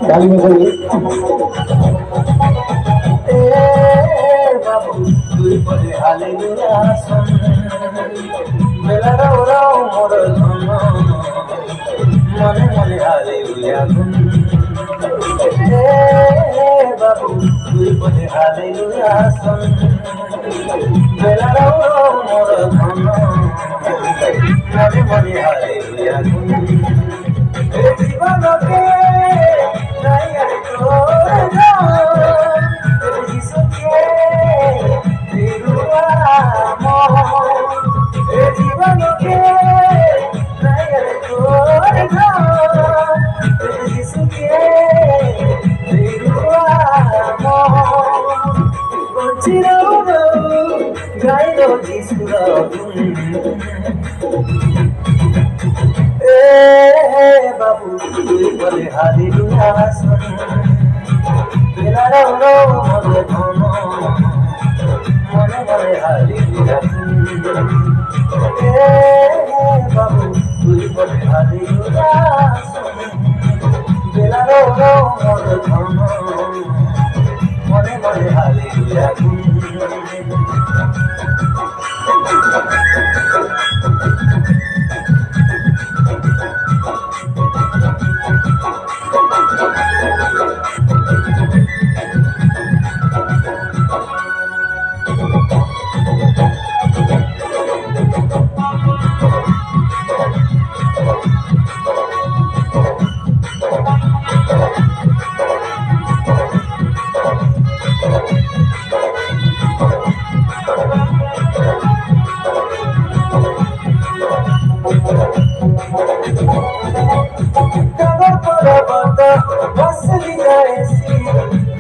गाली में बोलिए বাবু তুই বলে হালেলুয়া শোন বেলা রাও রাও মোর ধন মনে মনে হালেলুয়া গুন বাবু তুই বলে হালেলুয়া শোন বেলা রাও রাও মোর ধন মনে মনে হালেলুয়া গুন জীবনকে নাই আর জীবনকে গাইল যিশুর বাবু তুই বলে হালেলুয়া শোন বেলা রাও রাও মোর ধন মনে মনে হালেলুয়া বাবু তুই বলে হালেলুয়া শোন বেলা রাও রাও মোর ধন মনে মনে হালেলুয়া बसली ऐसी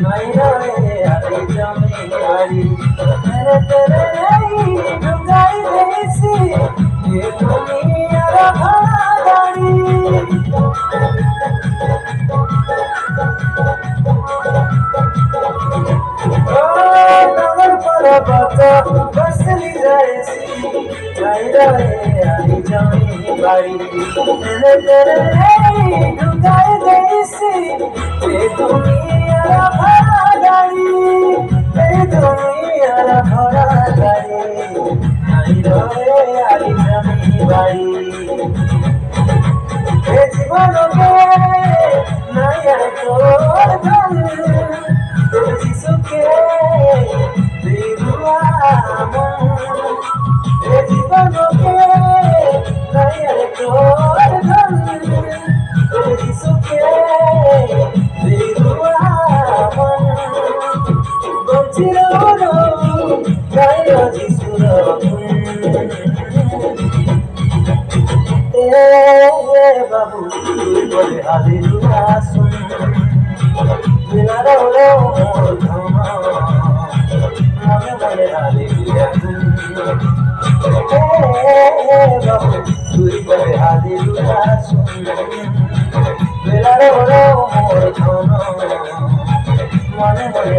नहीं रहे हरी जमीन मेरे तेरे नहीं डुंगाई ऐसी ये दुनिया रहादारी नगर पर्वत बसली ऐसी नहीं रहे हरी जमीन बारी मेरे तेरे नहीं डुंगाई ऐसी ये दुनिया रहादारी ये दुनिया रहादारी नहीं रहे हरी जमीन बारी ये जीवन में नया तोर धन जिसु के दिलवा मन ये जीवन में नया तोर धन जिसु के दिलवा मन बचिरो गाय जिसुर बाबू তুই বলে হালেলুয়া শোন বেলা রাও রাও মোর ধন মনে মনে হালেলুয়া বাবু তুই বলে হালেলুয়া শোন বেলা রাও রাও মোর ধন মনে মনে